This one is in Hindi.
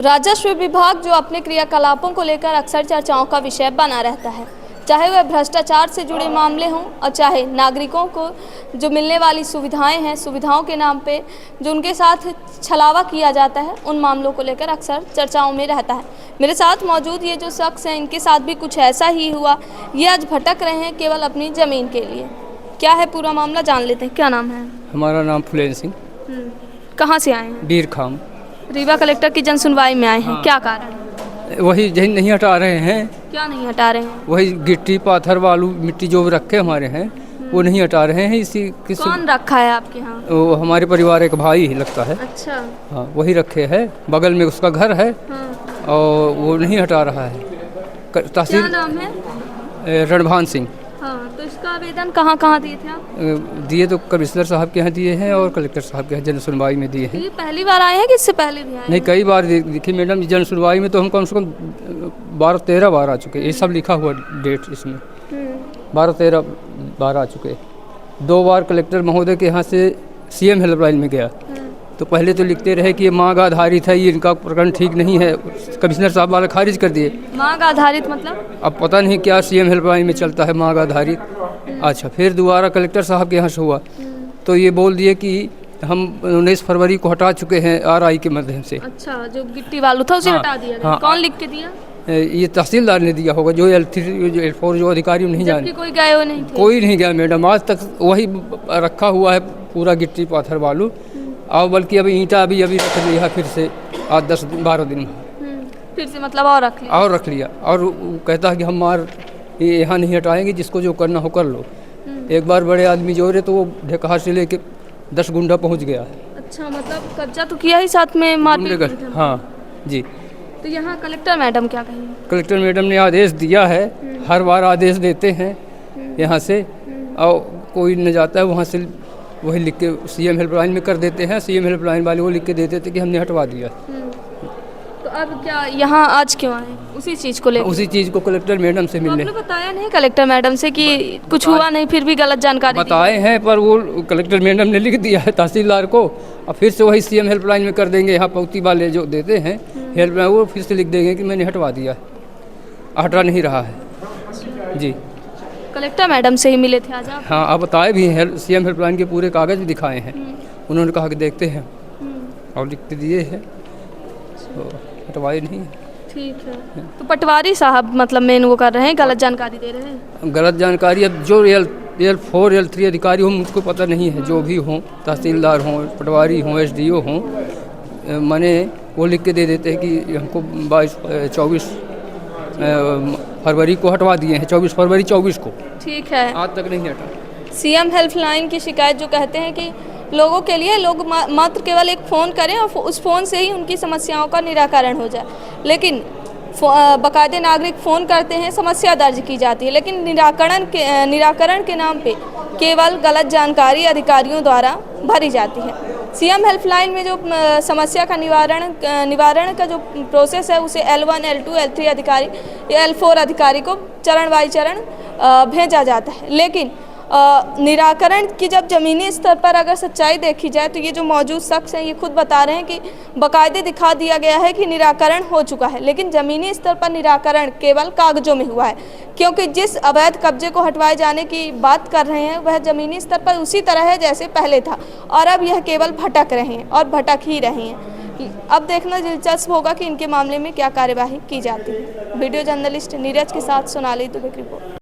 राजस्व विभाग जो अपने क्रियाकलापों को लेकर अक्सर चर्चाओं का विषय बना रहता है, चाहे वह भ्रष्टाचार से जुड़े मामले हों और चाहे नागरिकों को जो मिलने वाली सुविधाएं हैं, सुविधाओं के नाम पे जो उनके साथ छलावा किया जाता है, उन मामलों को लेकर अक्सर चर्चाओं में रहता है। मेरे साथ मौजूद ये जो शख्स हैं, इनके साथ भी कुछ ऐसा ही हुआ। ये आज भटक रहे हैं केवल अपनी ज़मीन के लिए। क्या है पूरा मामला, जान लेते हैं। क्या नाम है? हमारा नाम फुलेन सिंह। कहाँ से आए हैं? बीर खाम। रीवा कलेक्टर की जन सुनवाई में आए हैं। हाँ। क्या कारण? वही जहीं नहीं हटा रहे हैं। क्या नहीं हटा रहे हैं? वही गिट्टी पाथर बालू मिट्टी जो भी रखे हमारे हैं वो नहीं हटा रहे हैं। इसी कौन रखा है आपके यहाँ? वो हमारे परिवार एक भाई ही लगता है। अच्छा। हाँ, वही रखे है, बगल में उसका घर है। हाँ। और वो नहीं हटा रहा है। क्या नाम है? रणभान सिंह। हाँ, तो इसका आवेदन कहाँ कहाँ दिए थे आप? दिए तो कमिश्नर साहब के यहाँ दिए हैं और कलेक्टर साहब के यहाँ जन सुनवाई में दिए हैं। ये पहली बार आए हैं कि इससे पहले भी आए हैं? नहीं, कई बार देखिए मैडम, जन सुनवाई में तो हम कम से कम 12-13 बार आ चुके। ये सब लिखा हुआ डेट इसमें 12-13 बार आ चुके। 2 बार कलेक्टर महोदय के यहाँ से सीएम हेल्पलाइन में गया तो पहले तो लिखते रहे कि ये मांग आधारित है, ये इनका प्रकरण ठीक नहीं है। कमिश्नर साहब वाले खारिज कर दिए। मांग आधारित मतलब? अब पता नहीं क्या सीएम हेल्पलाइन में चलता है मांग आधारित। अच्छा, फिर दोबारा कलेक्टर साहब के यहाँ से हुआ तो ये बोल दिए कि हम 19 फरवरी को हटा चुके हैं आरआई के माध्यम से। अच्छा, जो गिट्टी वालू था उसे हटा दिया गया। हाँ। कौन लिख के दिया? ये तहसीलदार ने दिया होगा। जो L3 जो L4 जो अधिकारी नहीं जाने। कोई गए हो नहीं थे? कोई नहीं गया मैडम, आज तक वही रखा हुआ है पूरा गिट्टी पाथर बालू। और बल्कि अभी ईंटा अभी रख लिया फिर से, आज 10-12 दिन फिर से मतलब और रख लिया। और वो कहता है कि हम ये यहाँ नहीं हटाएंगे, जिसको जो करना हो कर लो। एक बार बड़े आदमी जो रहे तो वो ढेकहार से लेके 10 गुंडा पहुँच गया है। अच्छा, मतलब कब्जा तो किया ही, साथ में मारपीट? हाँ जी। तो यहाँ कलेक्टर मैडम क्या कहेंगे? कलेक्टर मैडम ने आदेश दिया है, हर बार आदेश देते हैं यहाँ से, और कोई न जाता है वहाँ से वही लिख के सीएम हेल्पलाइन में कर देते हैं। सीएम हेल्पलाइन वाले वो लिख के देते थे कि हमने हटवा दिया। तो अब क्या यहाँ आज क्यों आए? उसी चीज़ को लेकर? उसी चीज़ को कलेक्टर मैडम से मिलने। आपने बताया नहीं कलेक्टर मैडम से कि कुछ हुआ नहीं, फिर भी गलत जानकारी बताए हैं, पर वो कलेक्टर मैडम ने लिख दिया है तहसीलदार को, और फिर से वही सीएम हेल्पलाइन में कर देंगे। यहाँ पौती वाले जो देते हैं हेल्पलाइन, वो फिर से लिख देंगे कि मैंने हटवा दिया, हटा नहीं रहा है जी। कलेक्टर मैडम से ही मिले थे आज आप? हाँ, आप बताए भी हैं, सीएम हेल्पलाइन के पूरे कागज़ भी दिखाए हैं। उन्होंने कहा कि देखते हैं और लिख के दिए हैं, तो हटवाए नहीं। ठीक है, तो पटवारी साहब मतलब मेन वो कर रहे हैं, गलत जानकारी दे रहे हैं। गलत जानकारी, अब जो L4 L3 अधिकारी हों मुझको पता नहीं है, जो भी हों, तहसीलदार हों, पटवारी हों, SDO हों, माने वो लिख के दे देते हैं कि हमको 24 फरवरी को हटवा दिए हैं, 24 फरवरी 24 को। ठीक है, आज तक नहीं हटा। सीएम हेल्पलाइन की शिकायत जो कहते हैं कि लोगों के लिए लोग मात्र केवल एक फ़ोन करें और उस फ़ोन से ही उनकी समस्याओं का निराकरण हो जाए, लेकिन बाकायदे नागरिक फ़ोन करते हैं, समस्या दर्ज की जाती है, लेकिन निराकरण के नाम पे केवल गलत जानकारी अधिकारियों द्वारा भरी जाती है। सीएम हेल्पलाइन में जो समस्या का निवारण का जो प्रोसेस है उसे L1, L2, L3 अधिकारी या L4 अधिकारी को चरण बाई चरण भेजा जाता है, लेकिन निराकरण की जब ज़मीनी स्तर पर अगर सच्चाई देखी जाए तो ये जो मौजूद शख्स हैं ये खुद बता रहे हैं कि बाकायदे दिखा दिया गया है कि निराकरण हो चुका है, लेकिन ज़मीनी स्तर पर निराकरण केवल कागज़ों में हुआ है, क्योंकि जिस अवैध कब्जे को हटवाए जाने की बात कर रहे हैं वह ज़मीनी स्तर पर उसी तरह है जैसे पहले था, और अब यह केवल भटक रहे हैं और भटक ही रहे हैं। अब देखना दिलचस्प होगा कि इनके मामले में क्या कार्यवाही की जाती है। वीडियो जर्नलिस्ट नीरज के साथ सोनाली दुबे की रिपोर्ट।